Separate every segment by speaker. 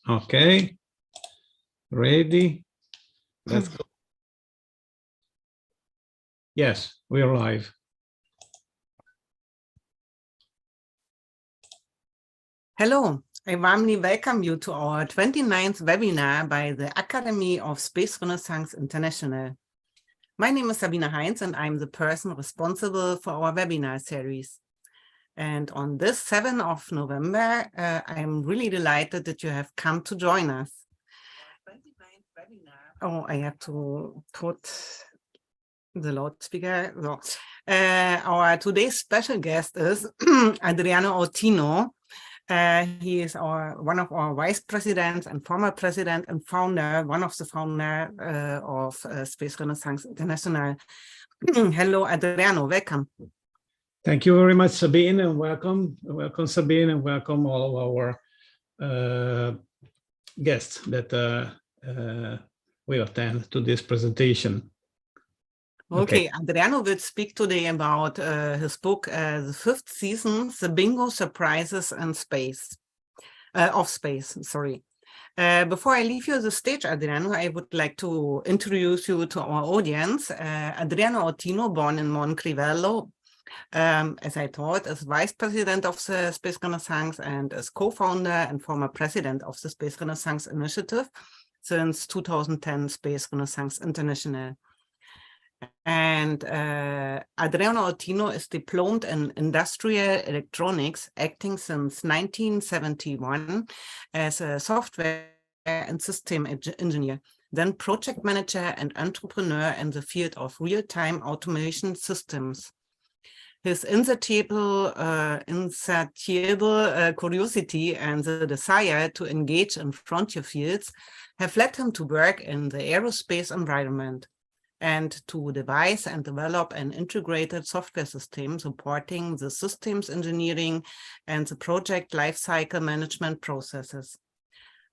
Speaker 1: Okay, ready? Let's go. Yes, we're live.
Speaker 2: Hello, I warmly welcome you to our 29th webinar by the Academy of Space Renaissance International. My name is Sabine Heinz and I'm the person responsible for our webinar series. And on this 7th of November, I'm really delighted that you have come to join us. Oh, I have to put the loudspeaker. So, our today's special guest is Adriano Ottino. He is one of our vice presidents and former president and founder, one of the founder of Space Renaissance International. Hello, Adriano, welcome.
Speaker 1: Thank you very much, Sabine, and welcome. Welcome, Sabine, and welcome all of our guests that will attend to this presentation.
Speaker 2: Okay, Adriano will speak today about his book, The Fifth Season, The Bingo Surprises in Space, of Space, sorry. Before I leave you the stage, Adriano, I would like to introduce you to our audience. Adriano Ottino, born in Moncrivello, as I thought, is vice president of the Space Renaissance and is co-founder and former president of the Space Renaissance Initiative since 2010, Space Renaissance International. And Adriano Ottino is diplomed in industrial electronics, acting since 1971 as a software and system engineer, then project manager and entrepreneur in the field of real-time automation systems. His insatiable curiosity and the desire to engage in frontier fields have led him to work in the aerospace environment and to devise and develop an integrated software system supporting the systems engineering and the project lifecycle management processes.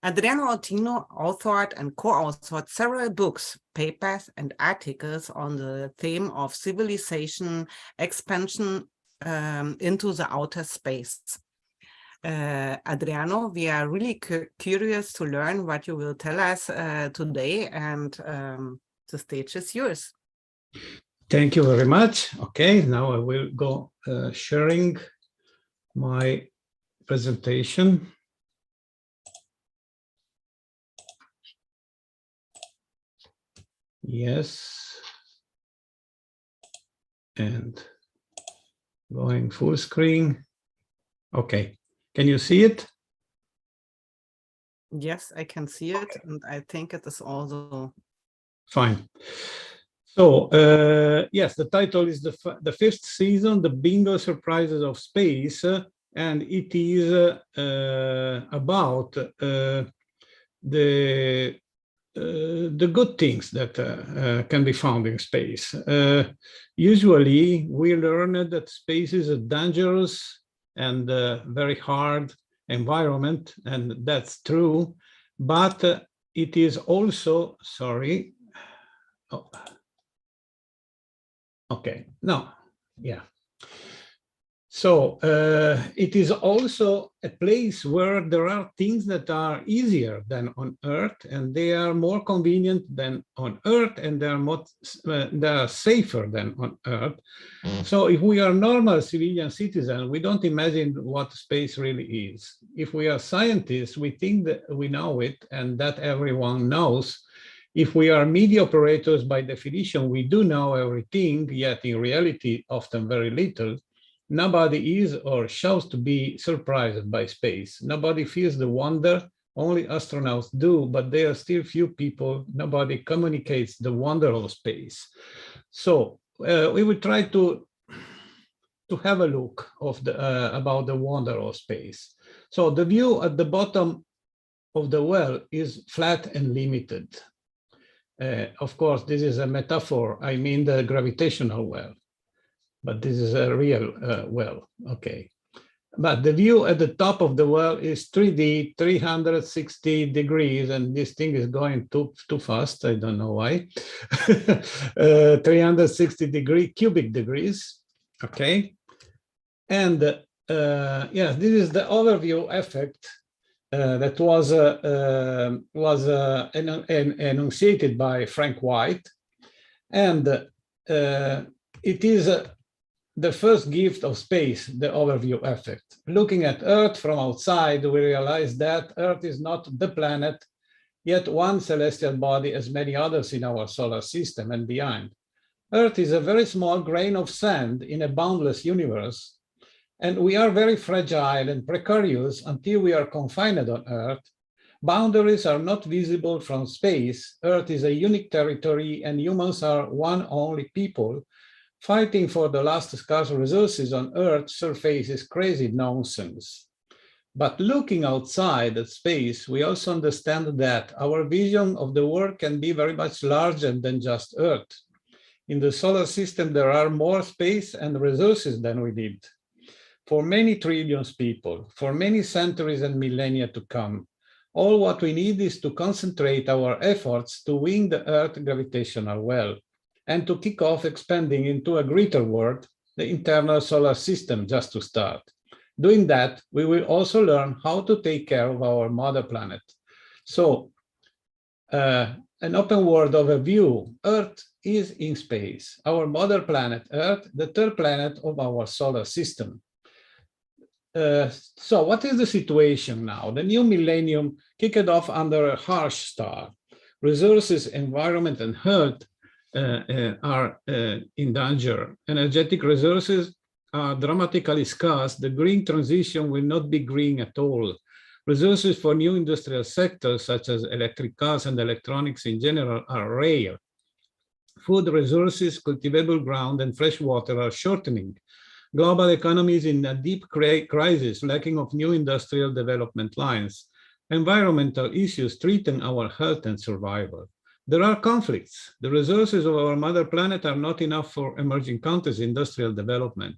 Speaker 2: Adriano Ottino authored and co-authored several books, papers, and articles on the theme of civilization expansion into the outer space. Adriano, we are really curious to learn what you will tell us today, and the stage is yours.
Speaker 1: Thank you very much. Okay, now I will go sharing my presentation. Yes. And going full screen. Okay, can you see it?
Speaker 2: Yes, I can see it, and I think it is also
Speaker 1: fine. So, yes, the title is the fifth season, The Bingo Surprises of Space, and it is about the good things that can be found in space. Usually, we learn that space is a dangerous and very hard environment, and that's true, but it is also, sorry, oh. Okay, no, yeah. So it is also a place where there are things that are easier than on Earth, and they are more convenient than on Earth, and they are safer than on Earth. So if we are normal civilian citizens, we don't imagine what space really is. If we are scientists, we think that we know it and that everyone knows. If we are media operators, by definition, we do know everything, yet in reality, often very little. Nobody is or shows to be surprised by space. Nobody feels the wonder, only astronauts do, but there are still few people, nobody communicates the wonder of space. So we will try to have a look of about the wonder of space. So the view at the bottom of the well is flat and limited. Of course, this is a metaphor. I mean the gravitational well, but this is a real well, okay. But the view at the top of the well is 3D, 360 degrees, and this thing is going too fast, I don't know why. 360 cubic degrees, okay. And yes, this is the overview effect that was enunciated by Frank White, and it is the first gift of space, the overview effect. Looking at Earth from outside, we realize that Earth is not the planet, yet one celestial body as many others in our solar system and beyond. Earth is a very small grain of sand in a boundless universe, and we are very fragile and precarious until we are confined on Earth. Boundaries are not visible from space. Earth is a unique territory, and humans are one only people. Fighting for the last scarce resources on Earth's surface is crazy nonsense. But looking outside at space, we also understand that our vision of the world can be very much larger than just Earth. In the solar system, there are more space and resources than we need. For many trillions of people, for many centuries and millennia to come, all what we need is to concentrate our efforts to win the Earth gravitational well, and to kick off expanding into a greater world, the internal solar system, just to start. Doing that, we will also learn how to take care of our mother planet. So, an open world overview. Earth is in space. Our mother planet, Earth, the third planet of our solar system. So what is the situation now? The new millennium kicked off under a harsh star. Resources, environment, and health are in danger. Energetic resources are dramatically scarce. The green transition will not be green at all. Resources for new industrial sectors, such as electric cars and electronics in general, are rare. Food resources, cultivable ground, and fresh water are shortening. Global economy is in a deep crisis, lacking of new industrial development lines. Environmental issues threaten our health and survival. There are conflicts. The resources of our mother planet are not enough for emerging countries' industrial development.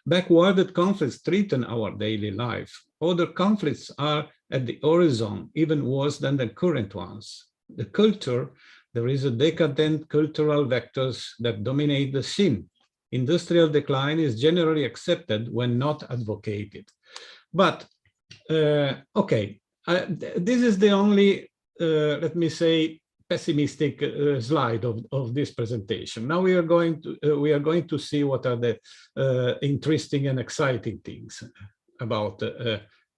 Speaker 1: Backwarded conflicts threaten our daily life. Other conflicts are at the horizon, even worse than the current ones. The culture, there is a decadent cultural vectors that dominate the scene. Industrial decline is generally accepted when not advocated. But, okay, this is the only, let me say, pessimistic slide of this presentation. Now we are going to see what are the interesting and exciting things about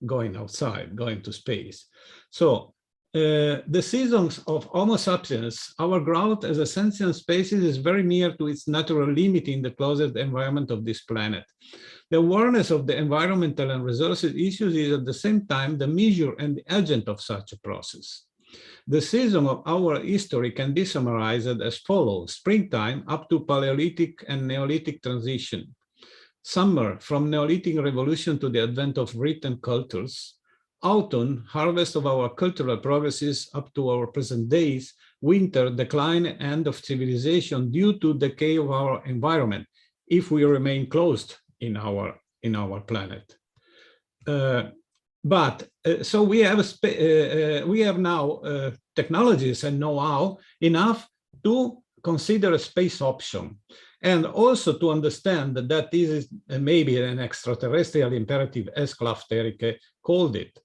Speaker 1: going outside, going to space. So the seasons of Homo sapiens, our growth as a sentient species is very near to its natural limit in the closest environment of this planet. The awareness of the environmental and resources issues is at the same time the measure and the agent of such a process. The season of our history can be summarized as follows: springtime up to Paleolithic and Neolithic transition. Summer from Neolithic revolution to the advent of written cultures. Autumn, harvest of our cultural progresses up to our present days. Winter, decline and end of civilization due to decay of our environment, if we remain closed in our planet. So we have now technologies and know-how enough to consider a space option, and also to understand that this is maybe an extraterrestrial imperative, as Klaus Terike called it.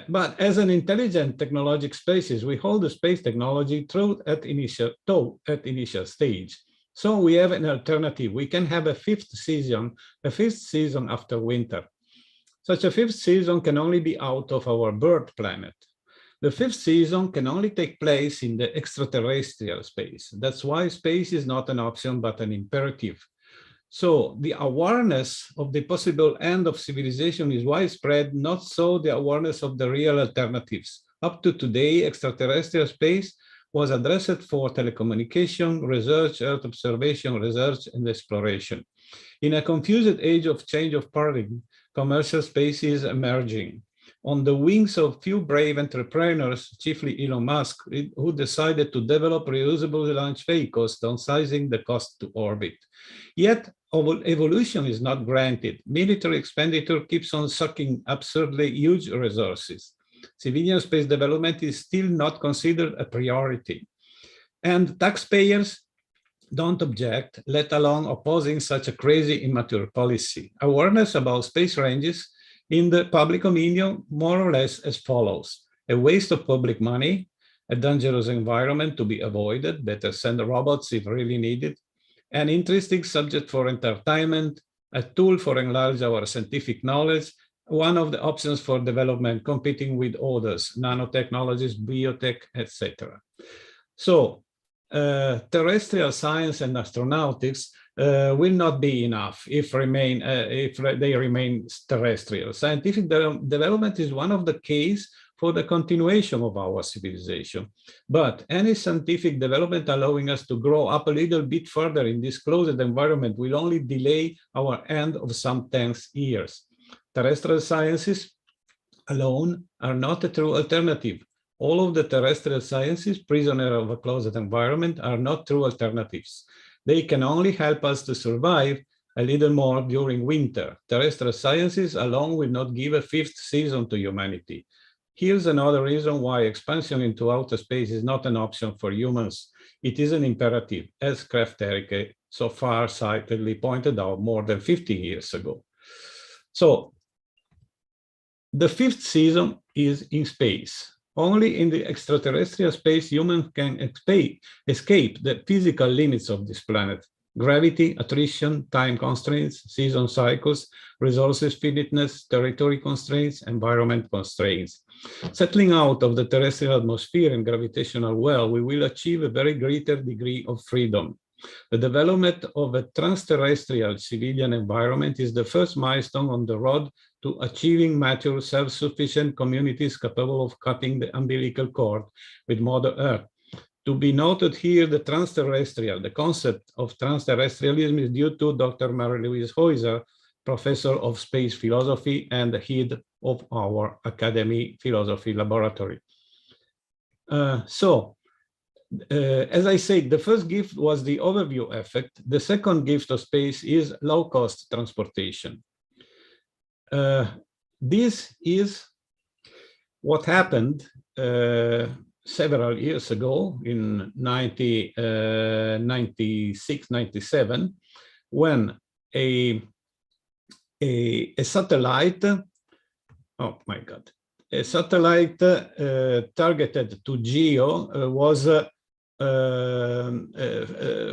Speaker 1: But as an intelligent technologic species, we hold the space technology through at initial stage. So we have an alternative. We can have a fifth season after winter. Such a fifth season can only be out of our birth planet. The fifth season can only take place in the extraterrestrial space. That's why space is not an option, but an imperative. So the awareness of the possible end of civilization is widespread, not so the awareness of the real alternatives. Up to today, extraterrestrial space was addressed for telecommunication, research, Earth observation, research, and exploration. In a confused age of change of paradigm, commercial space is emerging. On the wings of few brave entrepreneurs, chiefly Elon Musk, who decided to develop reusable launch vehicles, downsizing the cost to orbit. Yet, evolution is not granted. Military expenditure keeps on sucking absurdly huge resources. Civilian space development is still not considered a priority. And taxpayers don't object, let alone opposing such a crazy, immature policy. Awareness about space ranges in the public opinion more or less as follows: a waste of public money, a dangerous environment to be avoided, better send robots if really needed, an interesting subject for entertainment, a tool for enlarge our scientific knowledge, one of the options for development competing with others, nanotechnologies, biotech, etc. So terrestrial science and astronautics will not be enough if they remain terrestrial. Scientific development is one of the keys for the continuation of our civilization. But any scientific development allowing us to grow up a little bit further in this closed environment will only delay our end of some 10 years. Terrestrial sciences alone are not a true alternative. All of the terrestrial sciences, prisoner of a closed environment, are not true alternatives. They can only help us to survive a little more during winter. Terrestrial sciences alone will not give a 5th season to humanity. Here's another reason why expansion into outer space is not an option for humans. It is an imperative, as Krafft-Erike so far-sightedly pointed out more than 50 years ago. So, the 5th season is in space. Only in the extraterrestrial space humans can escape the physical limits of this planet: gravity, attrition, time constraints, season cycles, resources finiteness, territory constraints, environment constraints. Settling out of the terrestrial atmosphere and gravitational well, we will achieve a very greater degree of freedom. The development of a trans-terrestrial civilian environment is the first milestone on the road to achieving mature, self-sufficient communities capable of cutting the umbilical cord with Mother Earth. To be noted here, the concept of trans-terrestrialism is due to Dr. Marie-Louise Heuser, professor of space philosophy and the head of our Academy Philosophy Laboratory. As I said, the first gift was the overview effect. The second gift of space is low-cost transportation. This is what happened several years ago in 96, 97, when a satellite, oh my God, a satellite targeted to GEO was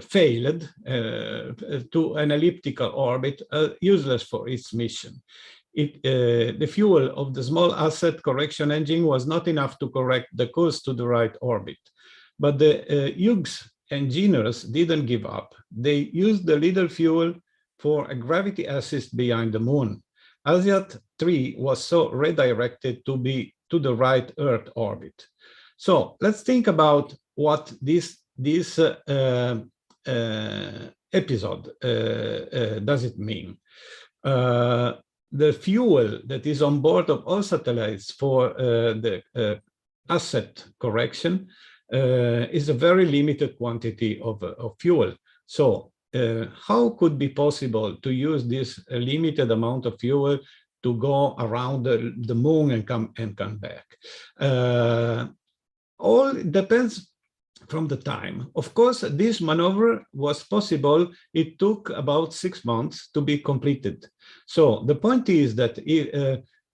Speaker 1: failed to an elliptical orbit, useless for its mission. The fuel of the small asset correction engine was not enough to correct the course to the right orbit. But the Hughes engineers didn't give up. They used the little fuel for a gravity assist behind the moon. Asiat 3 was so redirected to be to the right Earth orbit. So let's think about what this episode does it mean. The fuel that is on board of all satellites for the asset correction is a very limited quantity of fuel. So how could be possible to use this limited amount of fuel to go around the moon and come back? All depends from the time. Of course, this maneuver was possible. It took about 6 months to be completed. So the point is that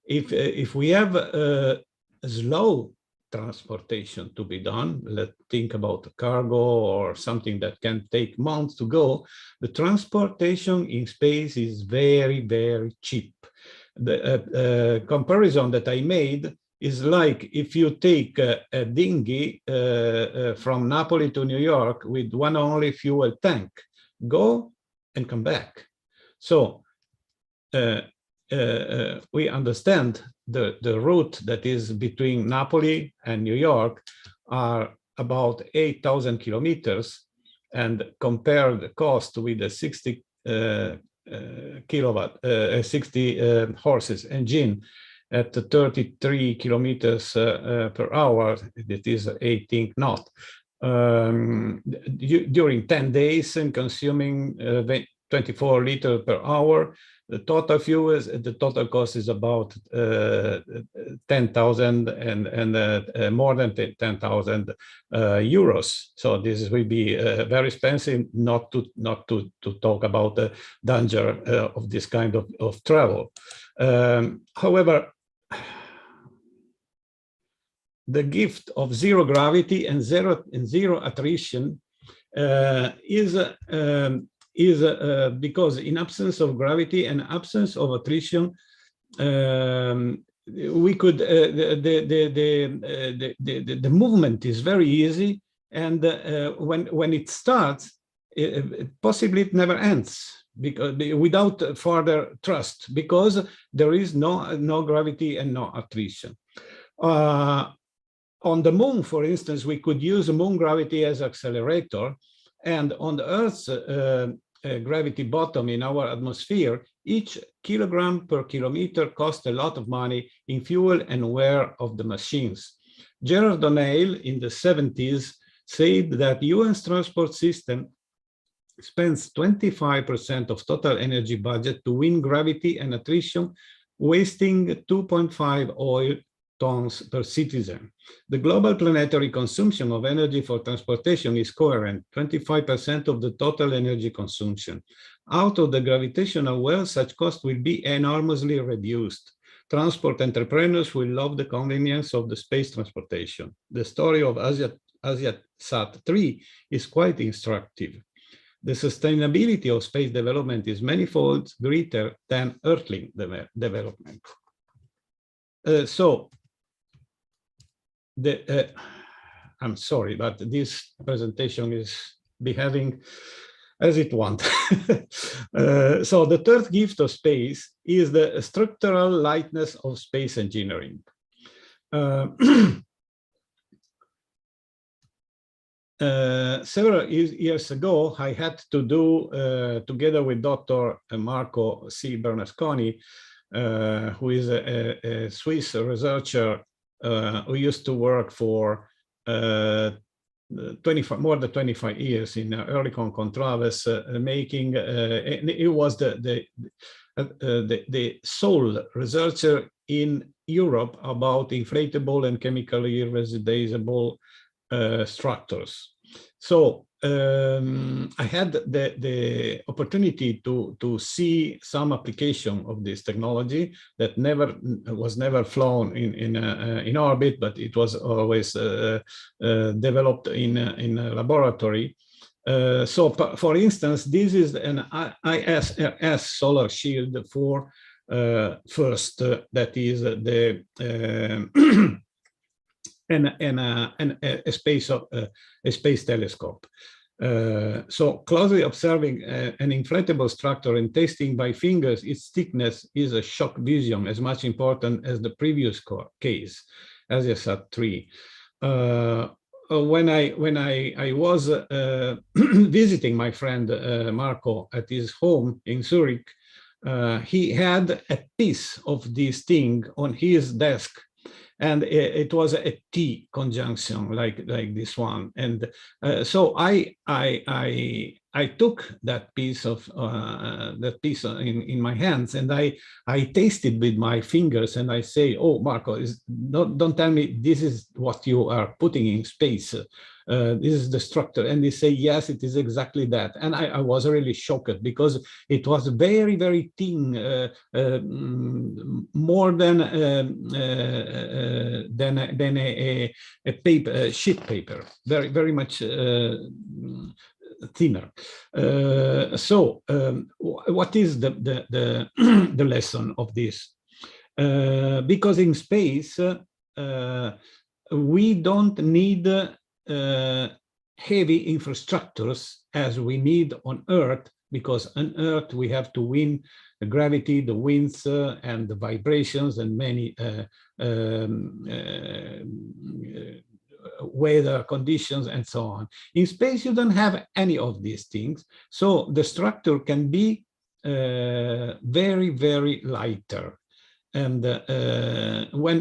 Speaker 1: if we have a slow transportation to be done, let's think about cargo or something that can take months to go, the transportation in space is very, very cheap. The comparison that I made is like if you take a dinghy from Napoli to New York with one only fuel tank, go and come back. So we understand the route that is between Napoli and New York are about 8,000 kilometers, and compare the cost with the 60 horses engine at 33 kilometers per hour, that is 18 knots, during 10 days and consuming 24 liters per hour, The total fuel the total cost is about 10,000 and more than 10,000 euros. So this will be very expensive, not to talk about the danger of this kind of travel. However, the gift of zero gravity and zero attrition is because in absence of gravity and absence of attrition, we could the movement is very easy, and when it starts, possibly it never ends, because without further thrust, because there is no gravity and no attrition. On the moon, for instance, we could use moon gravity as accelerator, and on the Earth's gravity bottom in our atmosphere, each kilogram per kilometer costs a lot of money in fuel and wear of the machines. Gerard O'Neill in the 70s said that UN's transport system spends 25% of total energy budget to win gravity and attrition, wasting 2.5 oil tons per citizen. The global planetary consumption of energy for transportation is coherent, 25% of the total energy consumption. Out of the gravitational well, such cost will be enormously reduced. Transport entrepreneurs will love the convenience of the space transportation. The story of AsiaSat-3 is quite instructive. The sustainability of space development is manifold greater than earthling development. I'm sorry, but this presentation is behaving as it wants. So the third gift of space is the structural lightness of space engineering. Several years ago, I had to do, together with Dr. Marco C. Bernasconi, who is a Swiss researcher who used to work for more than 25 years in Earthling Contraves, making, it was the sole researcher in Europe about inflatable and chemically irreducible structures. So I had the opportunity to see some application of this technology that was never flown in orbit, but it was always developed in a laboratory. So for instance, this is an ISRS solar shield for first, that is the a space telescope. So closely observing an inflatable structure and testing by fingers its thickness is a shock vision, as much important as the previous case, AsiaSat-3. When I was visiting my friend Marco at his home in Zurich, he had a piece of this thing on his desk. And it was a T conjunction like this one, and so I took that piece in my hands, and I tasted with my fingers, and I say, "Oh, Marco, don't tell me this is what you are putting in space. This is the structure." And they say, "Yes, it is exactly that." And I was really shocked, because it was very, very thin, more than a paper, sheet paper, very, very much thinner. So what is the the lesson of this? Because in space we don't need heavy infrastructures as we need on Earth, because on Earth we have to win the gravity, the winds, and the vibrations, and many weather conditions and so on. In space you don't have any of these things, so the structure can be very, very lighter. And when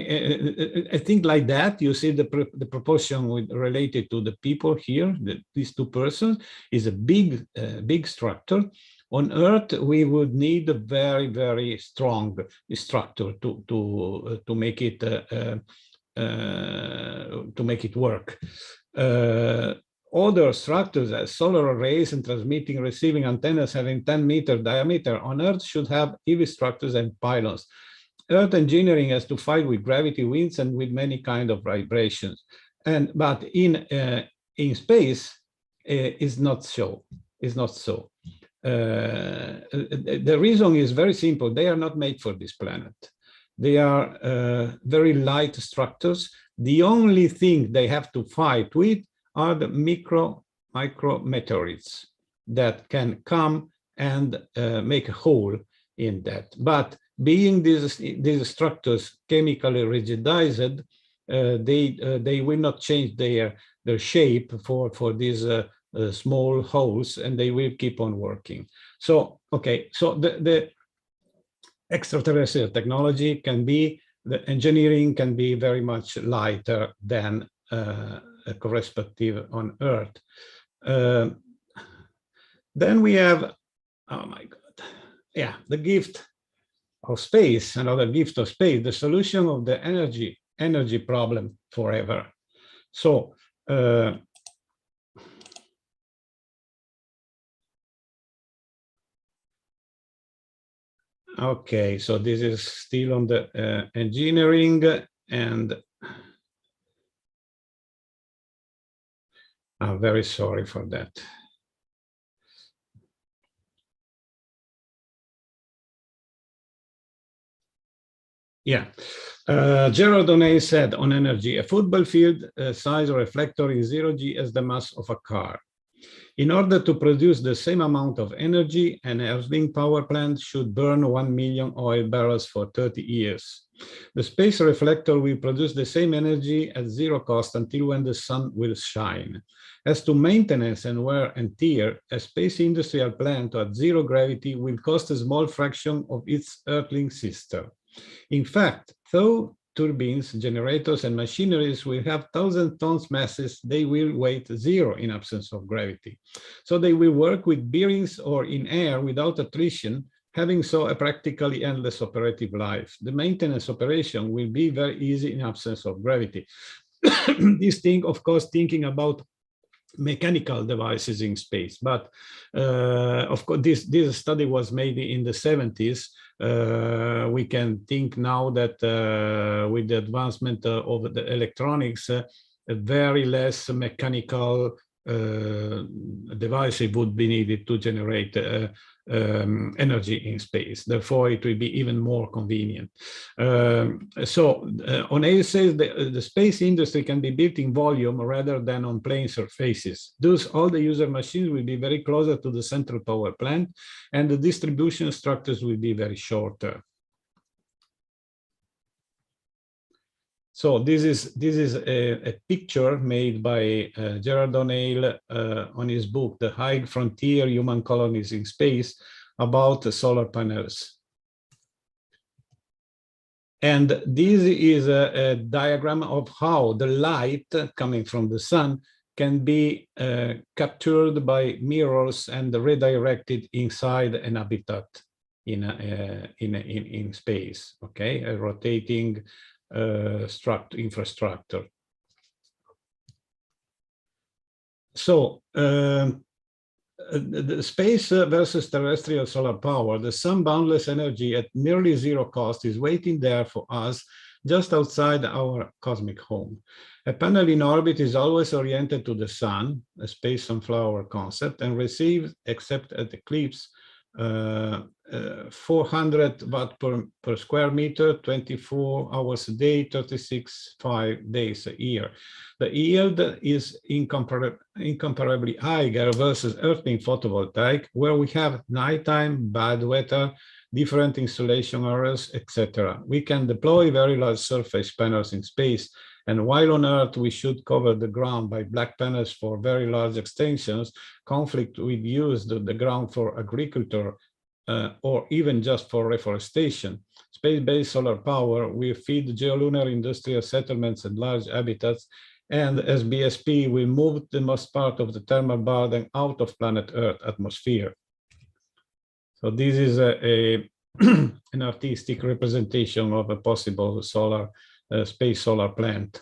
Speaker 1: I think like that, you see the proportion related to the people here, these two persons, is a big structure. On Earth, we would need a very, very strong structure to make it work. Other structures as solar arrays and transmitting, receiving antennas having 10-meter diameter on Earth should have EV structures and pylons. Earth engineering has to fight with gravity, winds, and with many kind of vibrations. But in space, is not so. Is not so. The reason is very simple. They are not made for this planet. They are very light structures. The only thing they have to fight with are the micrometeorites that can come and make a hole in that. But being these structures chemically rigidized, they will not change their shape for these small holes, and they will keep on working. So, okay, so the extraterrestrial technology can be, the engineering can be very much lighter than a correspective on Earth. Then we have, oh my God, yeah, the gift of space, another gift of space, the solution of the energy problem forever. So, okay, so this is still on the engineering, and I'm very sorry for that. Yeah, Gerald O'Neill said on energy, a football field size reflector is 0G as the mass of a car. In order to produce the same amount of energy, an earthling power plant should burn 1 million oil barrels for 30 years. The space reflector will produce the same energy at zero cost until when the sun will shine. As to maintenance and wear and tear, a space industrial plant at zero gravity will cost a small fraction of its earthling sister. In fact, though turbines, generators, and machineries will have 1,000 tons masses, they will weigh zero in absence of gravity. So they will work with bearings or in air without attrition, having so a practically endless operative life. The maintenance operation will be very easy in absence of gravity. This thing, of course, thinking about mechanical devices in space, but of course this study was made in the 70s. We can think now that with the advancement of the electronics, very less mechanical devices would be needed to generate energy in space. Therefore, it will be even more convenient. O'Neill says the space industry can be built in volume rather than on plane surfaces. Thus, all the user machines will be very closer to the central power plant, and the distribution structures will be very shorter. So this is a picture made by Gerald O'Neill on his book, The High Frontier: Human Colonies in Space, about solar panels. And this is a diagram of how the light coming from the sun can be captured by mirrors and redirected inside an habitat in space. Okay, a rotating infrastructure. So the space versus terrestrial solar power, the sun boundless energy at nearly zero cost is waiting there for us just outside our cosmic home. A panel in orbit is always oriented to the sun, a space sunflower concept, and receives, except at eclipse, 400 watt per square meter, 24 hours a day, 5 days a year. The yield is incomparably higher versus earthling photovoltaic, where we have nighttime, bad weather, different insolation areas, etc. We can deploy very large surface panels in space, and while on Earth we should cover the ground by black panels for very large extensions, conflict with use the ground for agriculture or even just for reforestation. Space-based solar power will feed geolunar industrial settlements and large habitats, and as BSP will move the most part of the thermal burden out of planet Earth atmosphere. So this is an artistic representation of a possible solar space solar plant.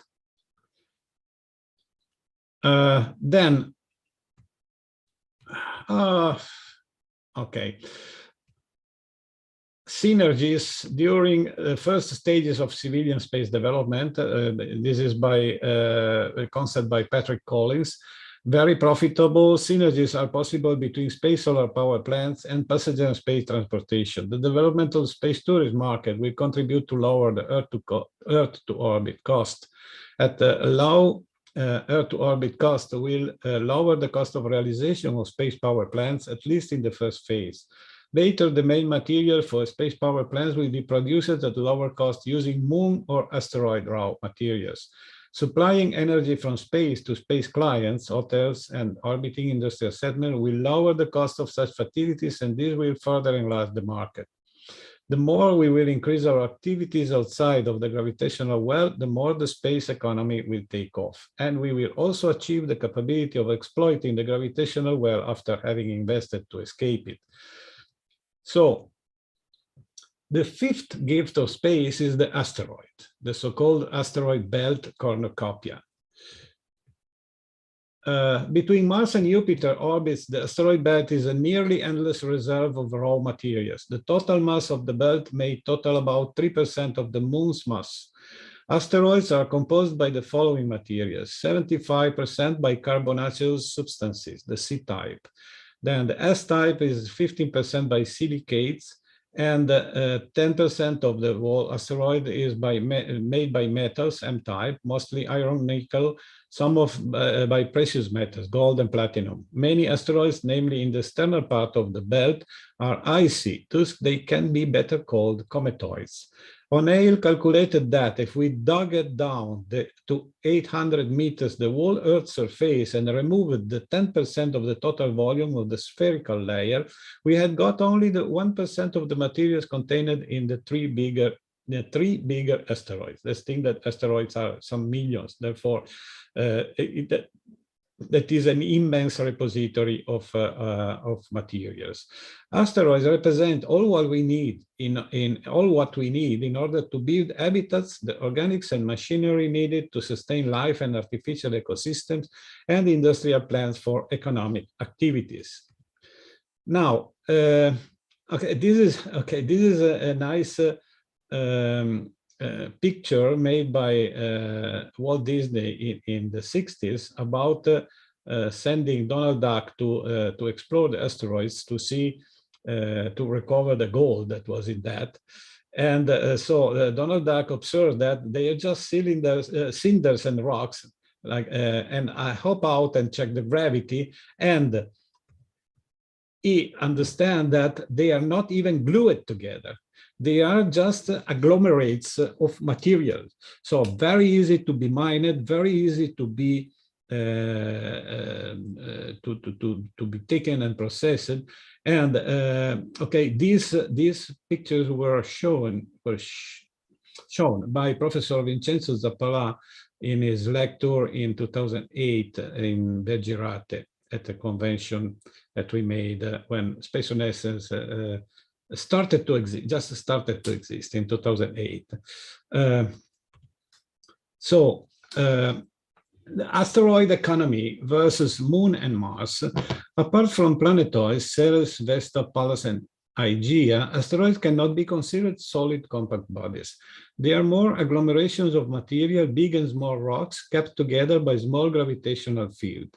Speaker 1: Then, okay. Synergies during the first stages of civilian space development. This is by a concept by Patrick Collins. Very profitable synergies are possible between space solar power plants and passenger and space transportation. The development of the space tourism market will contribute to lower the Earth to orbit cost. At the low Earth to orbit cost will lower the cost of realization of space power plants, at least in the first phase. Later, the main material for space power plants will be produced at lower cost using moon or asteroid raw materials. Supplying energy from space to space clients, hotels, and orbiting industrial settlement will lower the cost of such facilities, and this will further enlarge the market. The more we will increase our activities outside of the gravitational well, the more the space economy will take off. And we will also achieve the capability of exploiting the gravitational well after having invested to escape it. So, the fifth gift of space is the asteroid, the so-called asteroid belt cornucopia. Between Mars and Jupiter orbits, the asteroid belt is a nearly endless reserve of raw materials. The total mass of the belt may total about 3% of the moon's mass. Asteroids are composed by the following materials: 75% by carbonaceous substances, the C-type. Then the S-type is 15% by silicates, and 10% of the whole asteroid is made by metals, M-type, mostly iron, nickel, some by precious metals, gold and platinum. Many asteroids, namely in the external part of the belt, are icy, thus they can be better called cometoids. O'Neill calculated that if we dug it down to 800 meters, the whole Earth's surface, and removed the 10% of the total volume of the spherical layer, we had got only the 1% of the materials contained in the three bigger asteroids. Let's think that asteroids are some millions, therefore that is an immense repository of materials. Asteroids represent all what we need in order to build habitats, the organics and machinery needed to sustain life and artificial ecosystems, and industrial plants for economic activities. Now, this is a nice picture made by Walt Disney in the 60s about sending Donald Duck to explore the asteroids to see, to recover the gold that was in that. And so Donald Duck observed that they are just cinders and rocks, and I hop out and check the gravity, and he understands that they are not even glued together. They are just agglomerates of materials. So very easy to be mined, very easy to be taken and processed. And okay, these pictures were shown by Professor Vincenzo Zappalà in his lecture in 2008 in Bergirate at a convention that we made when Space on Essence started to exist in 2008. The asteroid economy versus Moon and Mars. Apart from planetoids, Ceres, Vesta, Pallas, and Hygeia, asteroids cannot be considered solid compact bodies. They are more agglomerations of material, big and small rocks, kept together by small gravitational field.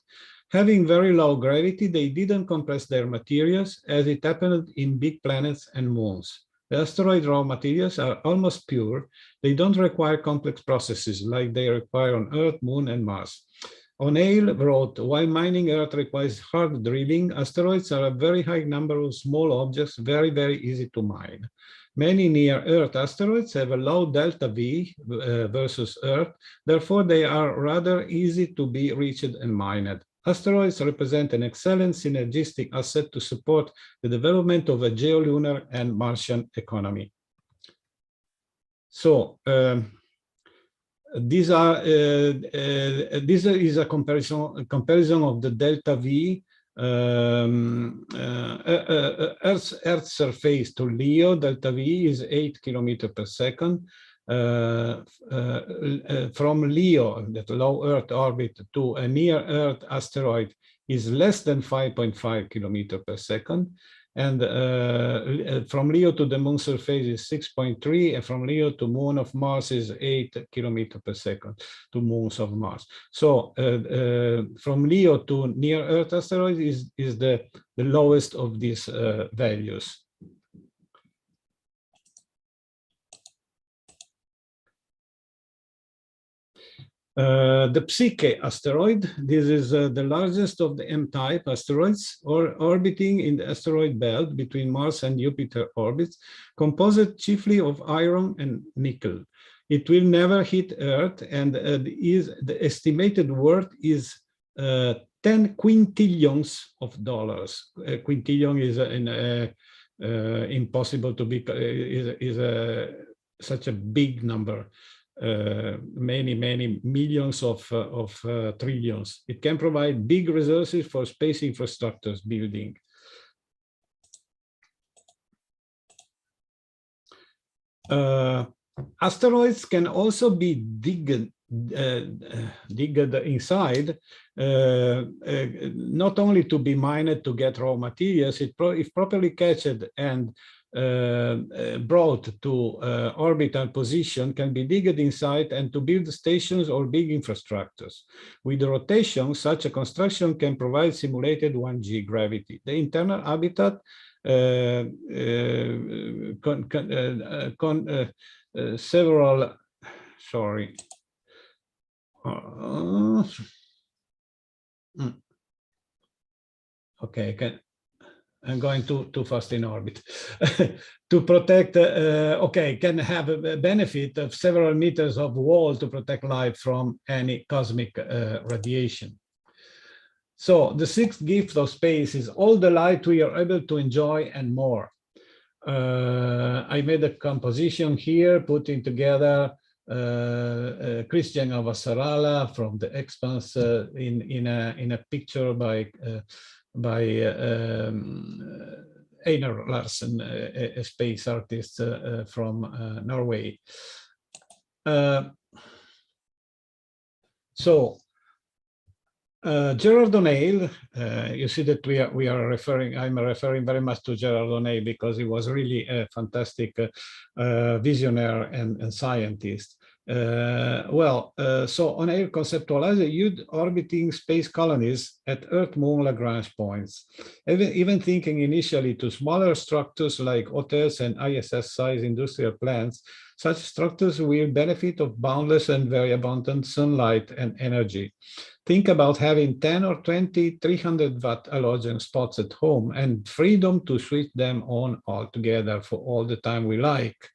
Speaker 1: Having very low gravity, they didn't compress their materials, as it happened in big planets and moons. The asteroid raw materials are almost pure. They don't require complex processes like they require on Earth, Moon, and Mars. O'Neill wrote, while mining Earth requires hard drilling, asteroids are a very high number of small objects, very, very easy to mine. Many near-Earth asteroids have a low delta V versus Earth, therefore they are rather easy to be reached and mined. Asteroids represent an excellent synergistic asset to support the development of a geolunar and Martian economy. So this is a comparison of the delta V Earth's surface to Leo, delta V, is 8 kilometers per second. From Leo, that low Earth orbit, to a near-Earth asteroid is less than 5.5 kilometers per second. And from Leo to the moon surface is 6.3, and from Leo to moon of Mars is 8 kilometers per second to moons of Mars. So from Leo to near Earth asteroid is the lowest of these values. The Psyche asteroid, this is the largest of the M-type asteroids, orbiting in the asteroid belt between Mars and Jupiter orbits, composed chiefly of iron and nickel. It will never hit Earth, and the estimated worth is 10 quintillions of dollars. A quintillion is impossible to be, such a big number. Many millions of trillions. It can provide big resources for space infrastructures building. Asteroids can also be digged inside, not only to be mined to get raw materials, if properly catched and brought to orbital position, can be digged inside and to build stations or big infrastructures. With rotation, such a construction can provide simulated 1G gravity. The internal habitat several, sorry. Okay, I'm going too fast in orbit. To protect, can have a benefit of several meters of wall to protect life from any cosmic radiation. So the sixth gift of space is all the light we are able to enjoy and more. I made a composition here, putting together Christian Avasarala from the Expanse in a picture by Einar Larsen, a space artist from Norway. Gerard O'Neill, you see that we are referring, I'm referring very much to Gerard O'Neill because he was really a fantastic visionary and scientist. So O'Neill conceptualized huge orbiting space colonies at Earth-Moon Lagrange points, even thinking initially to smaller structures like hotels and ISS-sized industrial plants. Such structures will benefit of boundless and very abundant sunlight and energy. Think about having 10 or 20 300-watt halogen spots at home and freedom to switch them on altogether for all the time we like.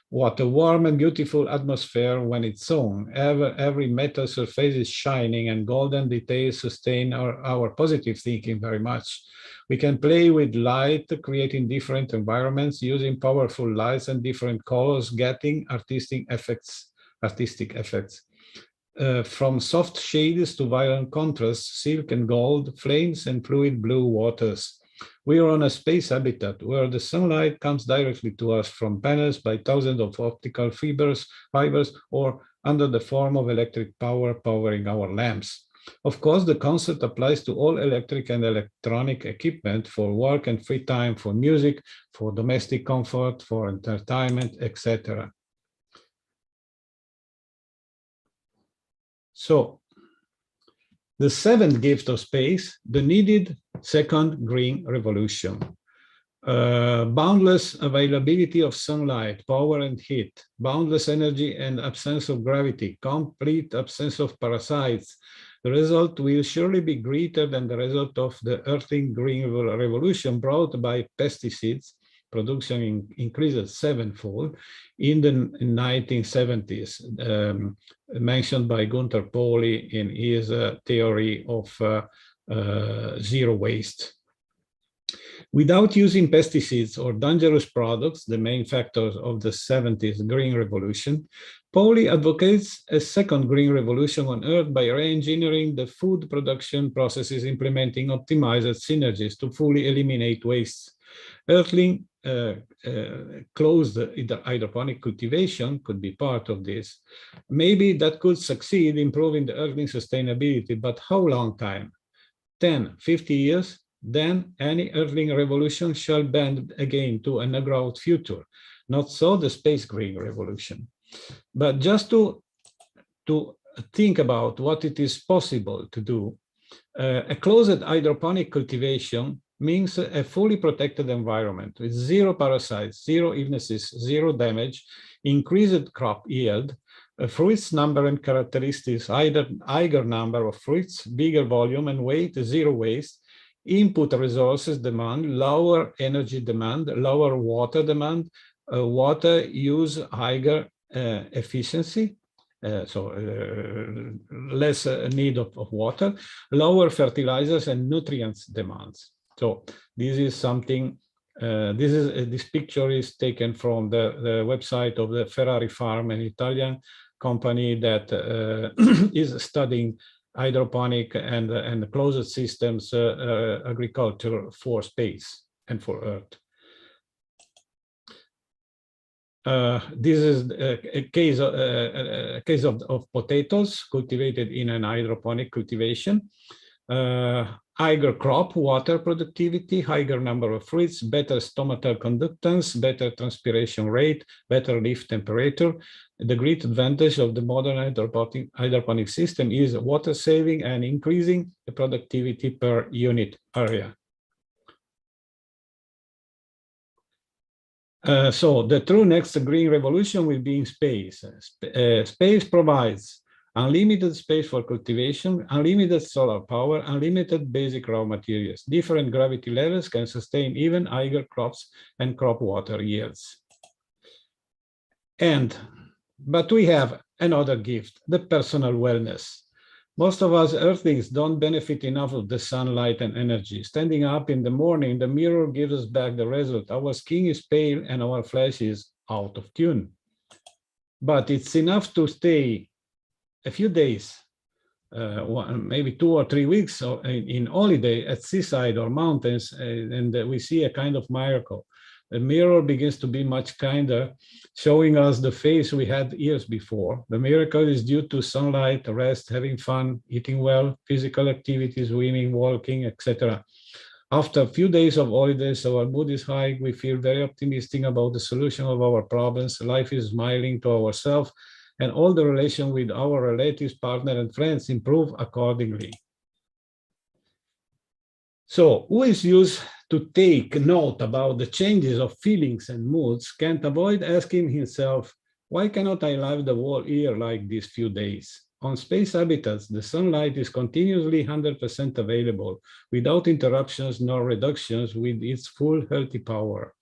Speaker 1: What a warm and beautiful atmosphere when it's on. Every metal surface is shining and golden details sustain our positive thinking very much. We can play with light, creating different environments, using powerful lights and different colors, getting artistic effects. From soft shades to violent contrasts, silk and gold, flames and fluid blue waters. We are on a space habitat where the sunlight comes directly to us from panels by thousands of optical fibers, or under the form of electric power powering our lamps. Of course, the concept applies to all electric and electronic equipment for work and free time, for music, for domestic comfort, for entertainment, etc. So, the seventh gift of space, the needed second green revolution. Boundless availability of sunlight, power and heat, boundless energy and absence of gravity, complete absence of parasites. The result will surely be greater than the result of the earthling green revolution brought by pesticides. Production increases sevenfold in the 1970s, mentioned by Gunther Pauli in his theory of zero waste. Without using pesticides or dangerous products, the main factors of the 70s Green Revolution, Pauli advocates a second Green Revolution on Earth by re-engineering the food production processes, implementing optimized synergies to fully eliminate wastes. Earthling closed hydroponic cultivation could be part of this. Maybe that could succeed improving the earthling sustainability, but how long time? 10, 50 years? Then any earthling revolution shall bend again to an agrowed future. Not so the space green revolution. But just to think about what it is possible to do, a closed hydroponic cultivation means a fully protected environment with zero parasites, zero illnesses, zero damage, increased crop yield, fruits number and characteristics, higher number of fruits, bigger volume and weight, zero waste, input resources demand, lower energy demand, lower water demand, water use higher efficiency, less need of water, lower fertilizers and nutrients demands. So this is something, this picture is taken from the website of the Ferrari Farm, an Italian company that is studying hydroponic and closed systems agriculture for space and for Earth. This is a case of potatoes cultivated in an hydroponic cultivation. Higher crop, water productivity, higher number of fruits, better stomatal conductance, better transpiration rate, better leaf temperature. The great advantage of the modern hydroponic system is water saving and increasing the productivity per unit area. So the true next green revolution will be in space. Space provides unlimited space for cultivation, unlimited solar power, unlimited basic raw materials. Different gravity levels can sustain even higher crops and crop water yields. But we have another gift, the personal wellness. Most of us earthlings don't benefit enough of the sunlight and energy. Standing up in the morning, the mirror gives us back the result. Our skin is pale and our flesh is out of tune. But it's enough to stay a few days, maybe 2 or 3 weeks in holiday at seaside or mountains, and we see a kind of miracle. The mirror begins to be much kinder, showing us the face we had years before. The miracle is due to sunlight, rest, having fun, eating well, physical activities, swimming, walking, etc. After a few days of holidays, our mood is high, we feel very optimistic about the solution of our problems, life is smiling to ourselves, and all the relation with our relatives, partner, and friends improve accordingly. So who is used to take note about the changes of feelings and moods can't avoid asking himself, why cannot I live the whole year like these few days? On space habitats, the sunlight is continuously 100% available, without interruptions nor reductions, with its full healthy power.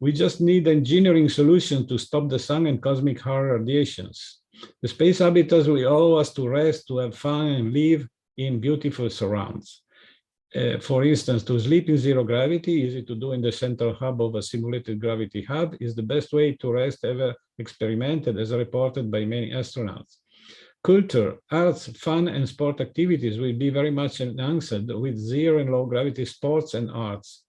Speaker 1: We just need engineering solutions to stop the sun and cosmic radiations. The space habitats will allow us to rest, to have fun, and live in beautiful surrounds. For instance, to sleep in zero gravity, easy to do in the central hub of a simulated gravity hub, is the best way to rest ever experimented, as reported by many astronauts. Culture, arts, fun, and sport activities will be very much enhanced with zero and low gravity sports and arts.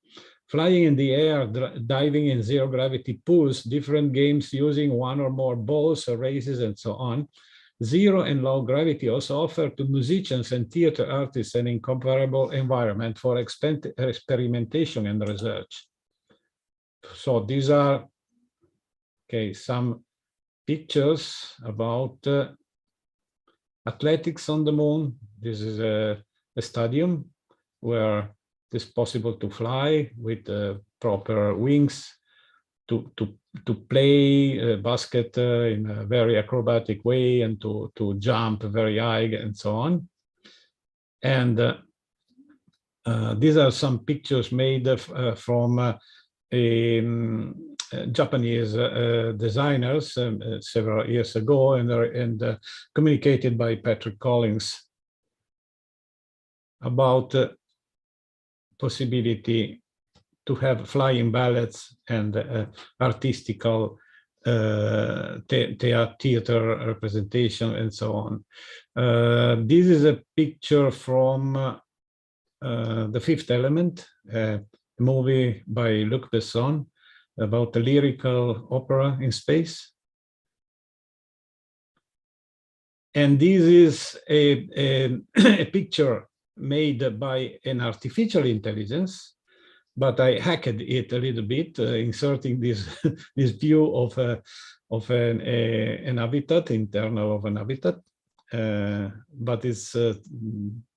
Speaker 1: Flying in the air, diving in zero gravity pools, different games using one or more balls, races, and so on. Zero and low gravity also offer to musicians and theater artists an incomparable environment for experimentation and research. So these are some pictures about athletics on the moon. This is a stadium where it is possible to fly with proper wings to play basket in a very acrobatic way and to jump very high and so on. And these are some pictures made from Japanese designers several years ago and communicated by Patrick Collins about possibility to have flying ballets and artistical theater representation and so on. This is a picture from The Fifth Element, a movie by Luc Besson about a lyrical opera in space. And this is a picture made by an artificial intelligence, but I hacked it a little bit, inserting this this view of an habitat, internal of an habitat. But it's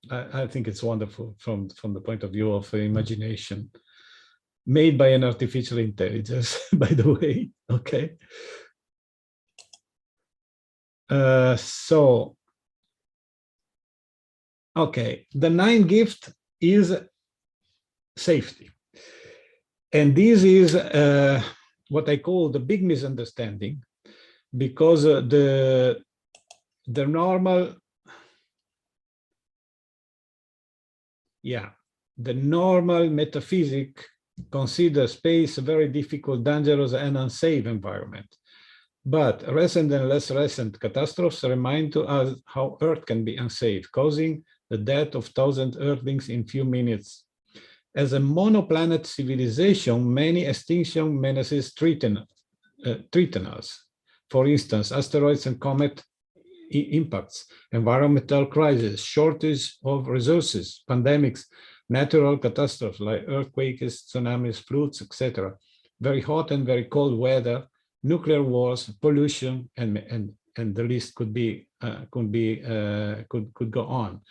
Speaker 1: I think it's wonderful from the point of view of imagination, made by an artificial intelligence, by the way. Okay. So, okay, the ninth gift is safety. And this is what I call the big misunderstanding, because the normal, the normal metaphysic considers space a very difficult, dangerous, and unsafe environment. But recent and less recent catastrophes remind to us how Earth can be unsafe, causing the death of thousands of Earthlings in few minutes. As a monoplanet civilization, many extinction menaces threaten us. For instance, asteroids and comet impacts, environmental crises, shortage of resources, pandemics, natural catastrophes like earthquakes, tsunamis, floods, etc. Very hot and very cold weather, nuclear wars, pollution, and the list could go on.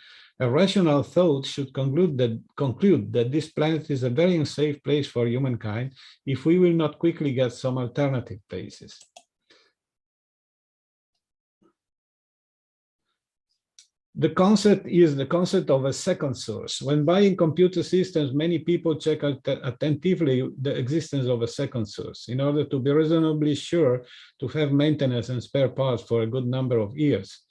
Speaker 1: A rational thought should conclude that this planet is a very unsafe place for humankind if we will not quickly get some alternative places. The concept is the concept of a second source. When buying computer systems, many people check attentively the existence of a second source in order to be reasonably sure to have maintenance and spare parts for a good number of years.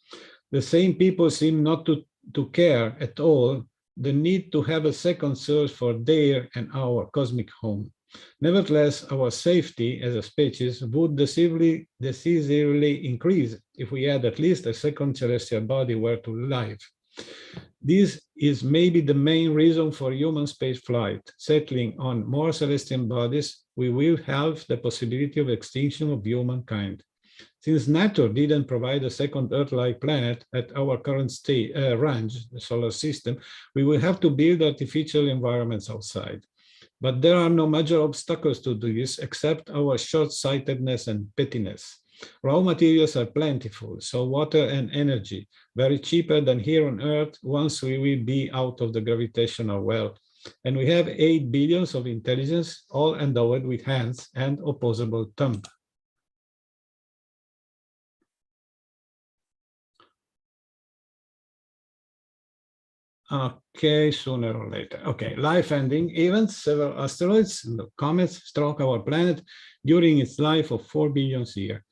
Speaker 1: The same people seem not to care at all the need to have a second source for their and our cosmic home. Nevertheless, our safety as a species would decisively increase if we had at least a second celestial body where to live. This is maybe the main reason for human space flight. Settling on more celestial bodies, we will have the possibility of extinction of humankind. Since nature didn't provide a second Earth-like planet at our current range, the solar system, we will have to build artificial environments outside. But there are no major obstacles to this except our short-sightedness and pettiness. Raw materials are plentiful, so water and energy, very cheaper than here on Earth once we will be out of the gravitational well. And we have 8 billion of intelligence, all endowed with hands and opposable thumb. Okay, sooner or later. Okay, life-ending events. Several asteroids and comets struck our planet during its life of 4 billion years.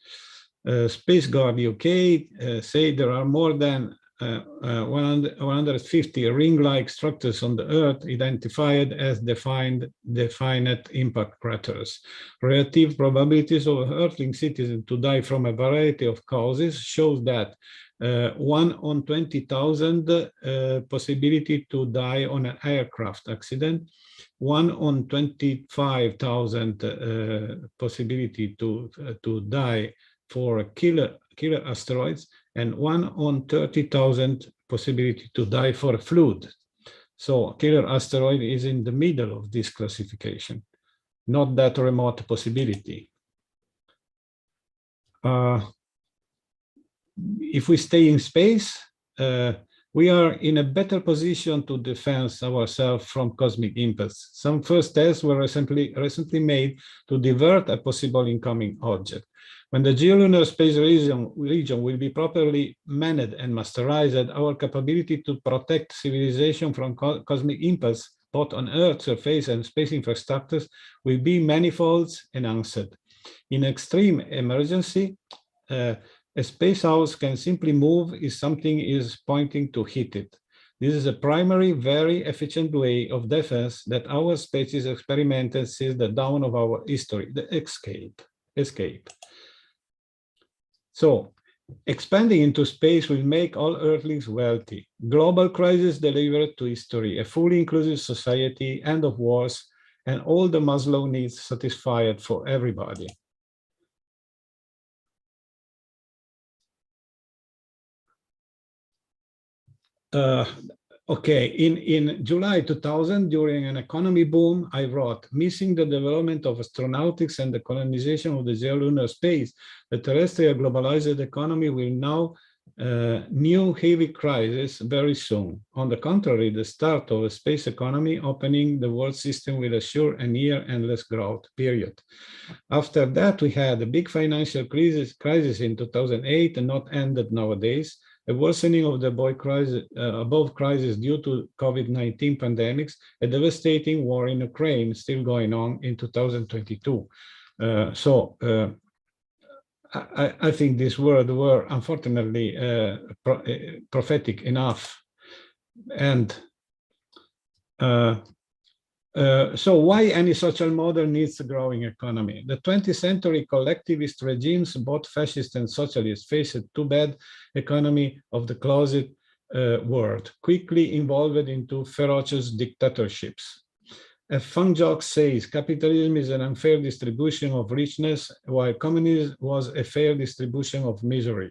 Speaker 1: SpaceGuard UK say there are more than 150 ring-like structures on the Earth identified as defined impact craters. Relative probabilities of Earthling citizens to die from a variety of causes shows that 1 on 20,000 possibility to die on an aircraft accident, 1 on 25,000 possibility to die for killer asteroids, and 1 on 30,000 possibility to die for a flood. So killer asteroid is in the middle of this classification, not that remote possibility. If we stay in space, we are in a better position to defend ourselves from cosmic impacts. Some first tests were recently made to divert a possible incoming object. When the geolunar space region will be properly managed and masterized, our capability to protect civilization from cosmic impacts, both on Earth's surface and space infrastructures, will be manifold enhanced. In extreme emergency, a space house can simply move if something is pointing to hit it. This is a primary, very efficient way of defense that our species experimented since the dawn of our history, the escape. So, expanding into space will make all Earthlings wealthy. Global crisis delivered to history, a fully inclusive society, end of wars, and all the Maslow needs satisfied for everybody. Okay, in July 2000, during an economy boom, I wrote, missing the development of astronautics and the colonization of the geolunar space, the terrestrial globalized economy will now new heavy crisis very soon. On the contrary, the start of a space economy opening the world system will assure a near endless growth period. After that, we had a big financial crisis in 2008 and not ended nowadays. A worsening of the above crisis due to COVID-19 pandemics, a devastating war in Ukraine still going on in 2022. I think these words were unfortunately prophetic enough. And so why any social model needs a growing economy? The 20th century collectivist regimes, both fascist and socialist, faced too bad economy of the closet world, quickly evolved into ferocious dictatorships. A fun joke says capitalism is an unfair distribution of richness, while communism was a fair distribution of misery.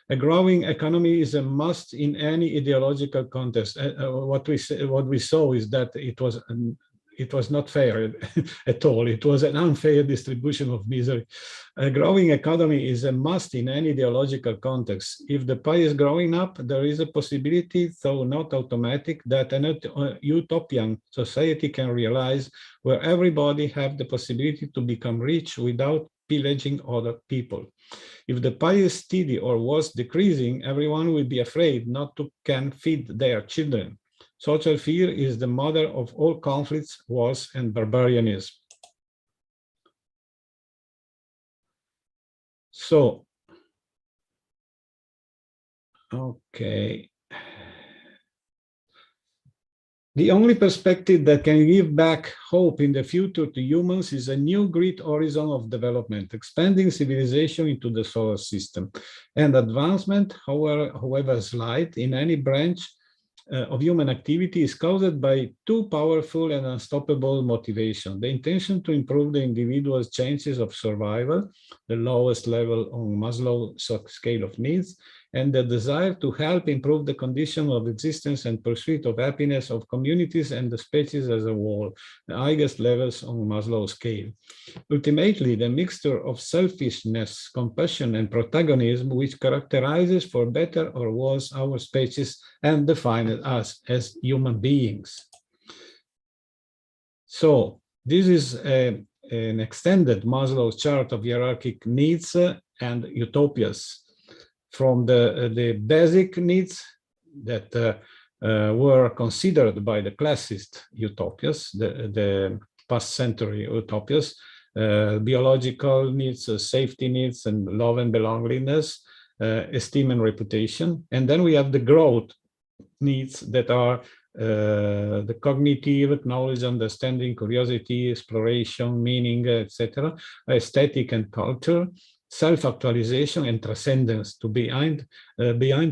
Speaker 1: A growing economy is a must in any ideological context. What we saw is that it was not fair at all. It was an unfair distribution of misery. A growing economy is a must in any ideological context. If the pie is growing up, there is a possibility, though not automatic, that an utopian society can realize where everybody have the possibility to become rich without pillaging other people. If the pie is steady or worse decreasing, everyone will be afraid not to can feed their children. Social fear is the mother of all conflicts, wars, and barbarianism. So, okay. The only perspective that can give back hope in the future to humans is a new great horizon of development, expanding civilization into the solar system. And advancement, however slight, in any branch of human activity is caused by two powerful and unstoppable motivations: the intention to improve the individual's chances of survival, the lowest level on Maslow's scale of needs, and the desire to help improve the condition of existence and pursuit of happiness of communities and the species as a whole, the highest levels on Maslow's scale. Ultimately, the mixture of selfishness, compassion, and protagonism which characterizes, for better or worse, our species and defines us as human beings. So this is an extended Maslow's chart of hierarchic needs and utopias. From the basic needs that were considered by the classicist utopias, the past century utopias, biological needs, safety needs, and love and belongingness, esteem and reputation. And then we have the growth needs that are the cognitive, knowledge, understanding, curiosity, exploration, meaning, etc., aesthetic and culture, self-actualization and transcendence to behind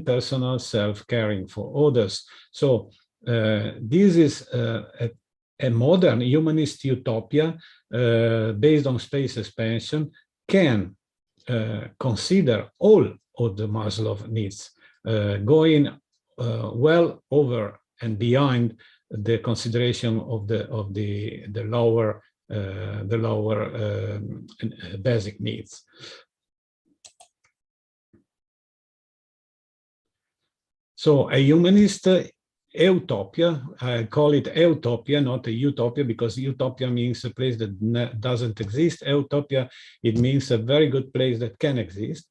Speaker 1: personal self-caring for others. So this is a modern humanist utopia based on space expansion can consider all of the Maslow needs, going well over and beyond the consideration of the lower basic needs. So a humanist utopia, I call it utopia, not a utopia, because utopia means a place that doesn't exist. Utopia, it means a very good place that can exist.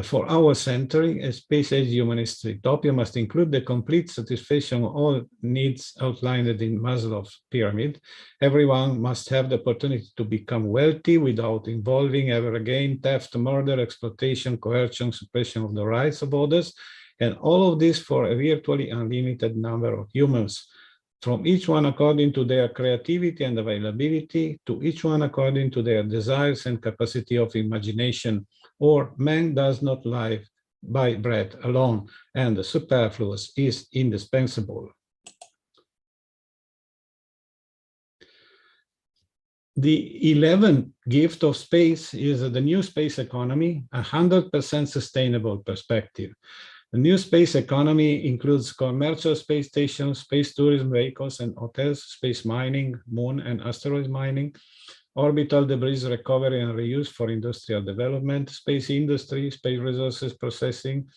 Speaker 1: For our century, a space-age humanist utopia must include the complete satisfaction of all needs outlined in Maslow's pyramid. Everyone must have the opportunity to become wealthy without involving ever again theft, murder, exploitation, coercion, suppression of the rights of others. And all of this for a virtually unlimited number of humans, from each one according to their creativity and availability, to each one according to their desires and capacity of imagination. Or man does not live by bread alone, and the superfluous is indispensable. The 11th gift of space is the new space economy, 100% sustainable perspective. The new space economy includes commercial space stations, space tourism vehicles and hotels, space mining, moon and asteroid mining, orbital debris recovery and reuse for industrial development, space industry, space resources processing,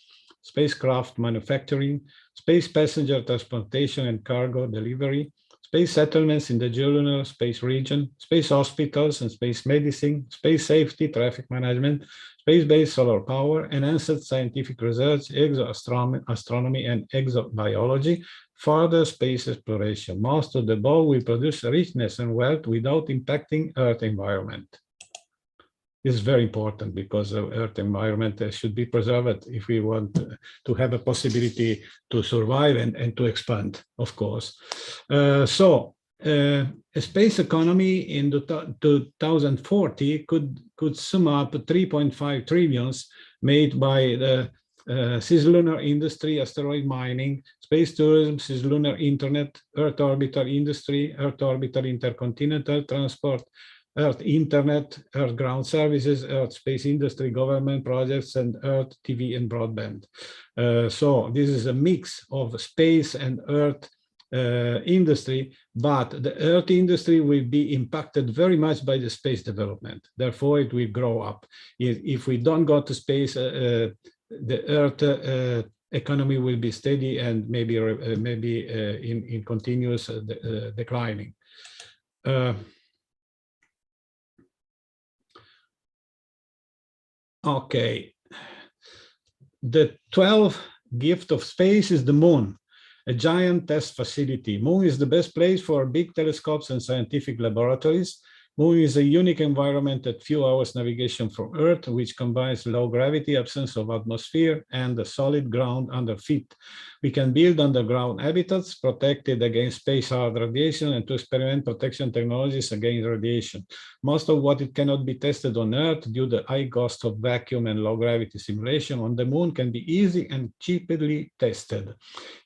Speaker 1: spacecraft manufacturing, space passenger transportation and cargo delivery, space settlements in the lunar space region, space hospitals and space medicine, space safety, traffic management, space-based solar power, enhanced scientific research, exoastronomy and exobiology, further space exploration. Most of the above will produce richness and wealth without impacting Earth environment. This is very important because the Earth environment should be preserved if we want to have a possibility to survive and to expand, of course. A space economy in 2040 could sum up 3.5 trillions made by the cislunar industry, asteroid mining, space tourism, cislunar internet, Earth orbital industry, Earth orbital intercontinental transport, Earth Internet, Earth ground services, Earth space industry, government projects, and Earth TV and broadband. So this is a mix of space and Earth industry, but the Earth industry will be impacted very much by the space development. Therefore, it will grow up. If we don't go to space, the Earth economy will be steady and maybe in continuous declining. Okay, the 12th gift of space is the moon, a giant test facility. Moon is the best place for big telescopes and scientific laboratories. Moon is a unique environment at few hours navigation from Earth, which combines low gravity, absence of atmosphere, and the solid ground under feet. We can build underground habitats protected against space-hard radiation and to experiment protection technologies against radiation. Most of what it cannot be tested on Earth due to the high cost of vacuum and low gravity simulation on the moon can be easy and cheaply tested.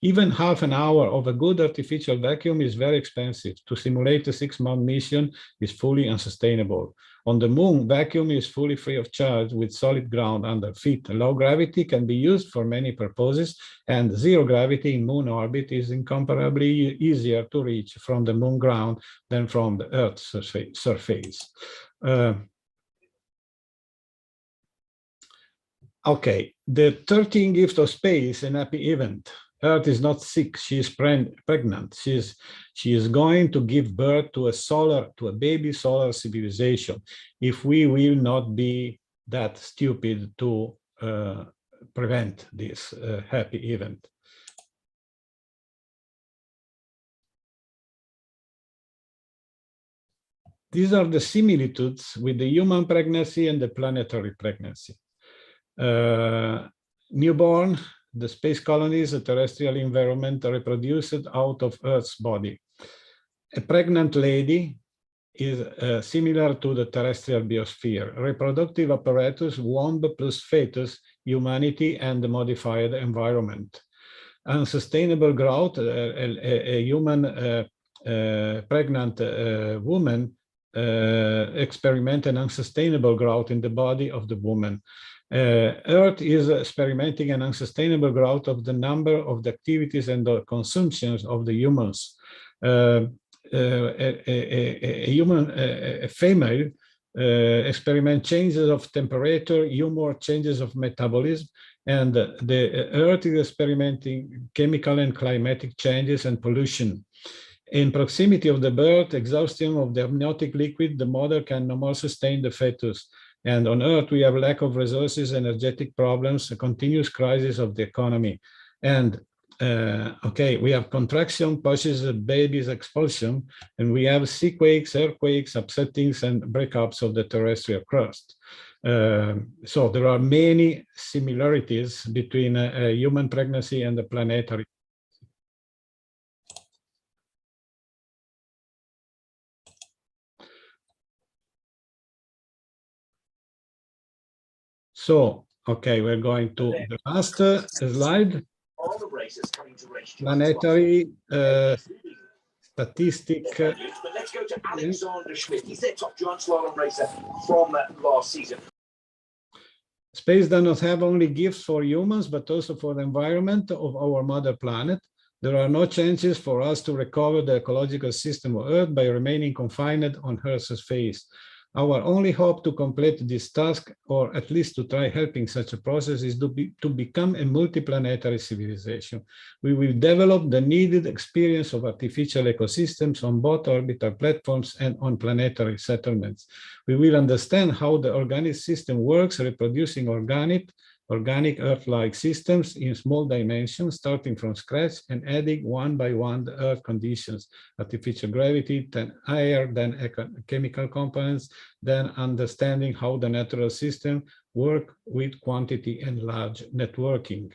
Speaker 1: Even half an hour of a good artificial vacuum is very expensive. To simulate a 6-month mission is fully unsustainable. On the moon, vacuum is fully free of charge with solid ground under feet. Low gravity can be used for many purposes, and zero gravity in moon orbit is incomparably easier to reach from the moon ground than from the Earth's surface. Okay, the 13th gift of space, an happy event. Earth is not sick, she is pregnant. She is going to give birth to a baby solar civilization, if we will not be that stupid to prevent this happy event. These are the similitudes with the human pregnancy and the planetary pregnancy. Newborn, the space colonies, a terrestrial environment reproduced out of Earth's body. A pregnant lady is similar to the terrestrial biosphere. Reproductive apparatus, womb plus fetus, humanity, and the modified environment. Unsustainable growth, a human pregnant woman experiment an unsustainable growth in the body of the woman. Earth is experimenting an unsustainable growth of the number of the activities and the consumptions of the humans. A female experiment changes of temperature, humor, changes of metabolism, and the Earth is experimenting chemical and climatic changes and pollution. In proximity of the birth, exhaustion of the amniotic liquid, the mother can no more sustain the fetus. And on Earth, we have lack of resources, energetic problems, a continuous crisis of the economy. And okay, we have contraction, pushes the baby's expulsion, and we have sea quakes, earthquakes, upsettings, and breakups of the terrestrial crust. So there are many similarities between a human pregnancy and the planetary. So, okay, we're going to the last slide. Planetary statistic.
Speaker 3: But let's go to Alexander Schmidt. He's their top giant slalom racer from last season.
Speaker 1: Space does not have only gifts for humans, but also for the environment of our mother planet. There are no chances for us to recover the ecological system of Earth by remaining confined on Earth's face. Our only hope to complete this task, or at least to try helping such a process, is to become a multiplanetary civilization. We will develop the needed experience of artificial ecosystems on both orbital platforms and on planetary settlements. We will understand how the organic system works, reproducing organic Earth-like systems in small dimensions, starting from scratch and adding one by one the Earth conditions, artificial gravity, then air, then chemical components, then understanding how the natural system works with quantity and large networking.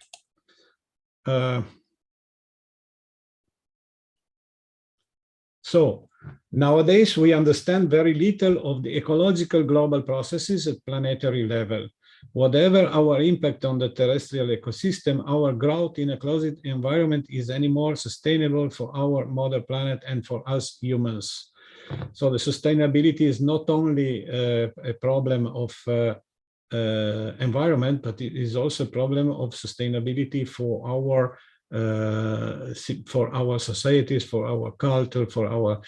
Speaker 1: So nowadays we understand very little of the ecological global processes at planetary level. Whatever our impact on the terrestrial ecosystem, our growth in a closed environment is any more sustainable for our mother planet and for us humans. So the sustainability is not only a problem of environment, but it is also a problem of sustainability for our societies, for our culture, for our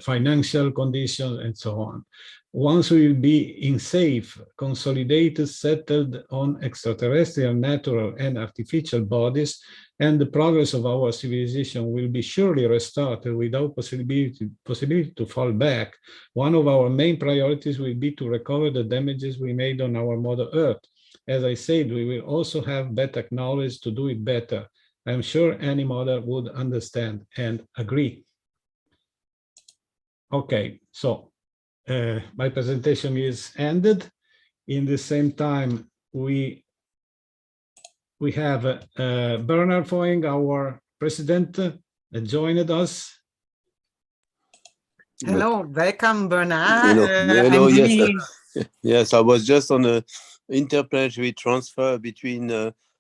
Speaker 1: financial conditions, and so on. Once we will be in safe, consolidated, settled on extraterrestrial, natural, and artificial bodies, and the progress of our civilization will be surely restarted without possibility to fall back, one of our main priorities will be to recover the damages we made on our Mother Earth. As I said, we will also have better knowledge to do it better. I'm sure any mother would understand and agree. Okay, so my presentation is ended. In the same time, we have Bernard Foing, our president, joined us.
Speaker 2: Hello, welcome, Bernard.
Speaker 4: Hello, yes, yes, I was just on a interplanetary transfer between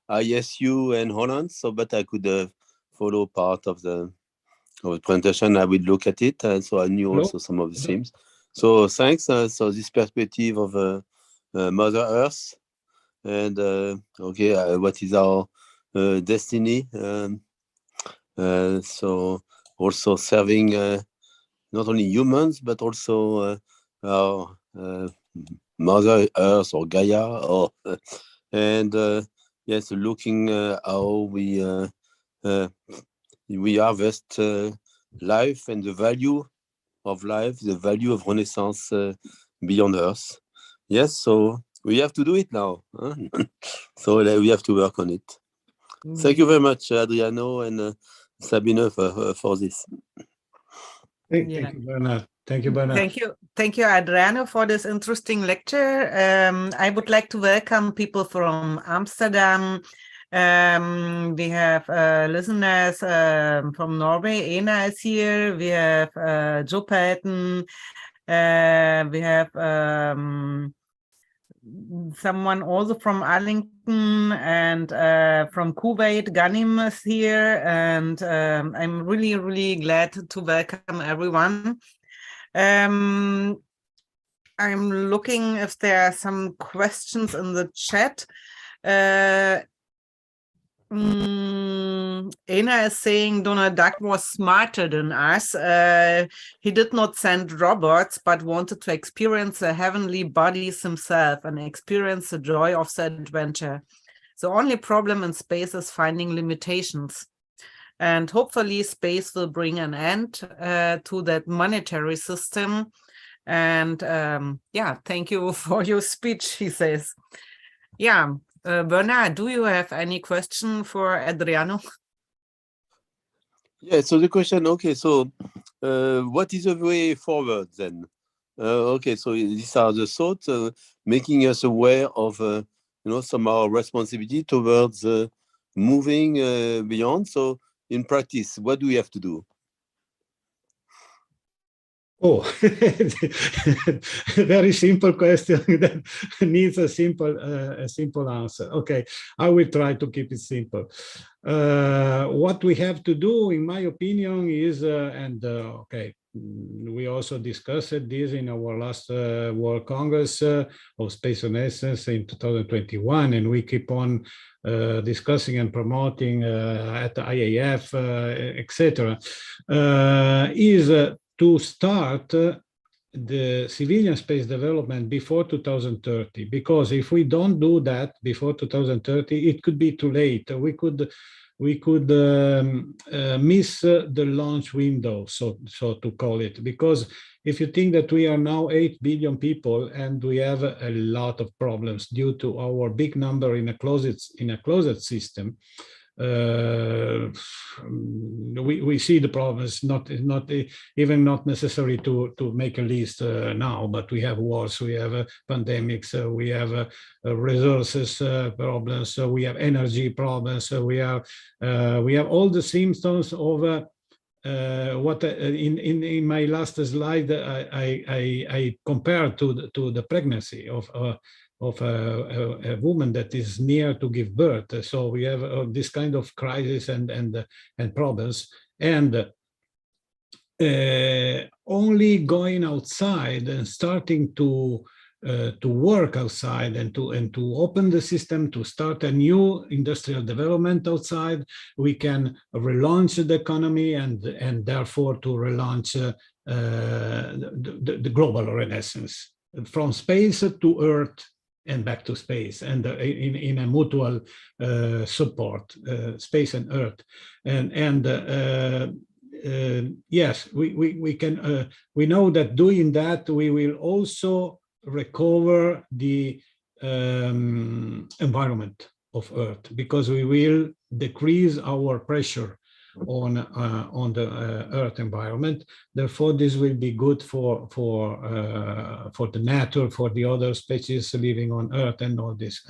Speaker 4: ISU and Holland, so but I could follow part of the presentation. I will look at it, and so I knew also some of the themes. So thanks. So this perspective of Mother Earth, and okay, what is our destiny? So also serving not only humans but also our Mother Earth or Gaia, or and yes, looking how we harvest life and the value of life, the value of Renaissance beyond Earth. Yes, so we have to do it now. Huh? So we have to work on it. Thank you very much, Adriano and Sabine, for this.
Speaker 1: Thank you, Bernard. Thank you, Bernard.
Speaker 2: Thank you, Adriano, for this interesting lecture. I would like to welcome people from Amsterdam. We have listeners from Norway. Ena is here. We have Joe Pelton. We have someone also from Arlington, and from Kuwait, Ghanim is here. And I'm really, really glad to welcome everyone. I'm looking if there are some questions in the chat. Ena is saying Donald Duck was smarter than us. He did not send robots, but wanted to experience the heavenly bodies himself and experience the joy of the adventure. The only problem in space is finding limitations. And hopefully space will bring an end to that monetary system. And yeah, thank you for your speech, he says. Yeah. Bernard, do you have any question for Adriano?
Speaker 4: Yeah, so the question, okay, so what is the way forward then? Okay, so these are the thoughts, making us aware of, some of our responsibility towards moving beyond. So in practice, what do we have to do?
Speaker 1: Oh, very simple question that needs a simple answer. Okay, I will try to keep it simple. What we have to do, in my opinion, is, okay, we also discussed this in our last World Congress of Space Renaissance in 2021, and we keep on discussing and promoting at the IAF, etc., is to start the civilian space development before 2030, because if we don't do that before 2030, it could be too late. We could miss the launch window, so to call it, because if you think that we are now 8 billion people and we have a lot of problems due to our big number in a closed system, we see the problems. Not even not necessary to make a list now, but we have wars, we have pandemics, we have resources problems, we have energy problems, we have all the symptoms of what in my last slide I compared to the pregnancy of a woman that is near to give birth. So we have this kind of crisis and problems, and only going outside and starting to work outside and to open the system, to start a new industrial development outside, we can relaunch the economy and therefore to relaunch the global renaissance from space to Earth and back to space, and in a mutual support, space and Earth, and yes, we can. We know that doing that, we will also recover the environment of Earth, because we will decrease our pressure on the Earth environment. Therefore, this will be good for the nature, for the other species living on Earth, and all this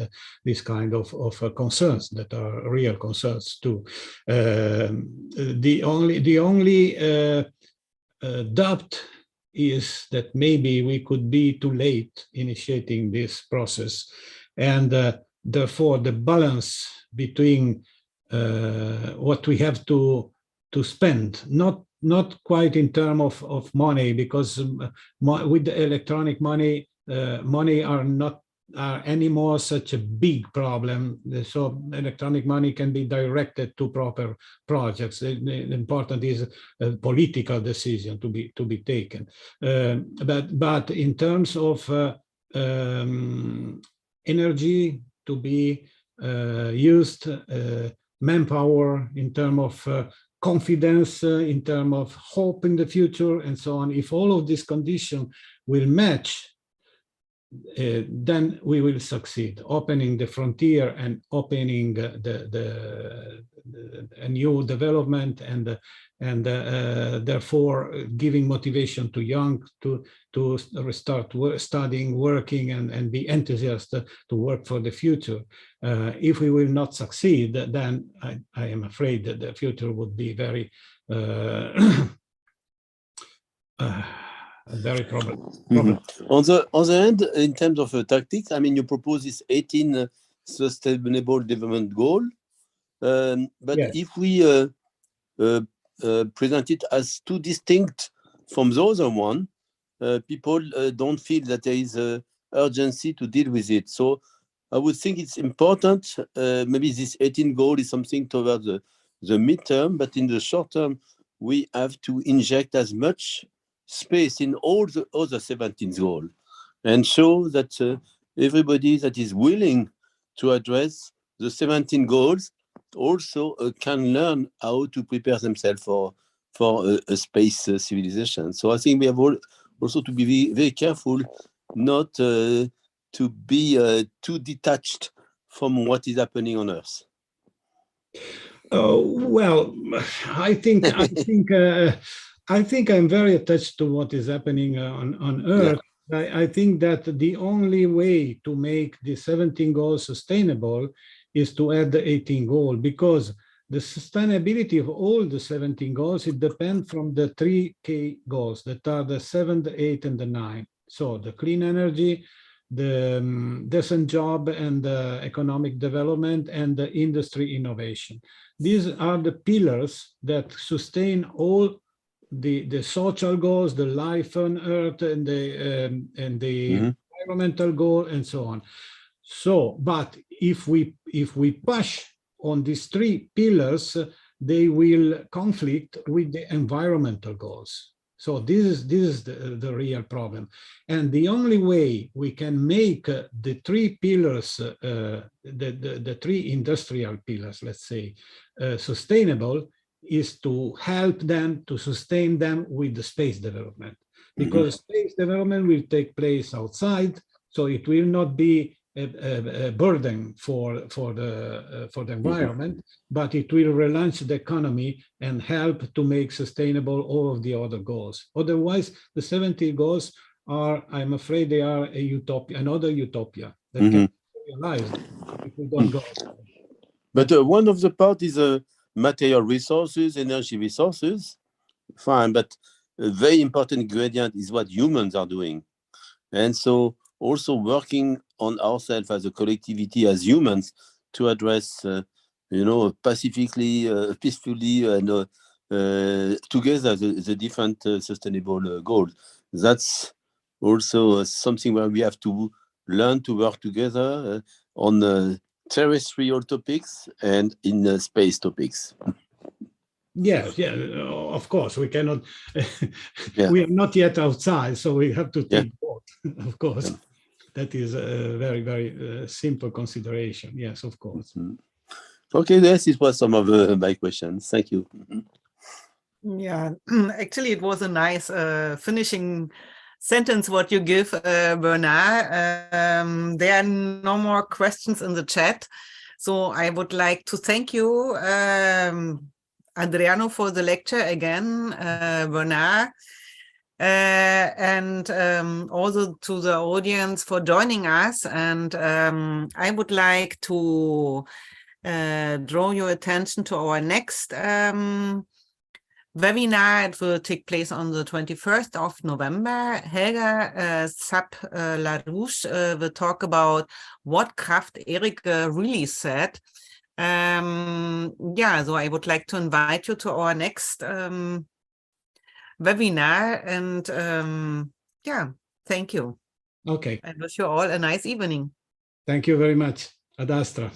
Speaker 1: kind of concerns that are real concerns too. The only doubt is that maybe we could be too late initiating this process, and therefore the balance between what we have to spend, not quite in terms of money, because with the electronic money, money are not anymore such a big problem. So electronic money can be directed to proper projects. The important is a political decision to be taken. But in terms of energy to be used, manpower, in terms of confidence, in terms of hope in the future, and so on, if all of these conditions will match, then we will succeed, opening the frontier and opening a new development, and therefore giving motivation to young to start studying, working, and be enthusiastic to work for the future. If we will not succeed, then I am afraid that the future would be very very problem.
Speaker 4: On the other hand, in terms of tactics, I mean, you propose this 18 sustainable development goal, but yes, if we present it as too distinct from the other one, people don't feel that there is urgency to deal with it. So I would think it's important, maybe this 18 goal is something towards the midterm, but in the short term, we have to inject as much space in all the other 17 goals and show that everybody that is willing to address the 17 goals also can learn how to prepare themselves for a space civilization. So I think we have also to be very careful not to be too detached from what is happening on Earth.
Speaker 1: Well, I think I think I'm very attached to what is happening on Earth. I think that the only way to make the 17 goals sustainable is to add the 18 goal, because the sustainability of all the 17 goals, it depends from the 3 goals that are the 7, the 8, and the 9. So the clean energy, the decent job and the economic development, and the industry innovation. These are the pillars that sustain all the social goals, the life on Earth, and the environmental goal, and so on. So, but if we push on these 3 pillars, they will conflict with the environmental goals. So this is the real problem. And the only way we can make the 3 pillars, the 3 industrial pillars, let's say, sustainable, is to help them, to sustain them with the space development. Because space development will take place outside, so it will not be a burden for the environment, but it will relaunch the economy and help to make sustainable all of the other goals. Otherwise, the 70 goals are, I'm afraid, they are a utopia, another utopia that can be realized if we don't go.
Speaker 4: But one of the part is material resources, energy resources. Fine, but a very important ingredient is what humans are doing. And so also working on ourselves as a collectivity, as humans, to address, pacifically, peacefully, and together the different sustainable goals. That's also something where we have to learn to work together on terrestrial topics and in space topics.
Speaker 1: Yes, yeah, of course, we cannot, we are not yet outside, so we have to take both, of course. Yeah. That is a very, very simple consideration. Yes, of course.
Speaker 4: Okay, yes, it was some of my questions. Thank you.
Speaker 2: Yeah, actually, it was a nice finishing sentence what you give, Bernard. There are no more questions in the chat. So I would like to thank you, Adriano, for the lecture again, Bernard, and also to the audience for joining us. And I would like to draw your attention to our next webinar. It will take place on the 21st of November. Helga Sapp-Larouche will talk about what Kraft Erik really said. Yeah, so I would like to invite you to our next webinar, and yeah, thank you.
Speaker 1: Okay.
Speaker 2: I wish you all a nice evening.
Speaker 1: Thank you very much. Ad astra.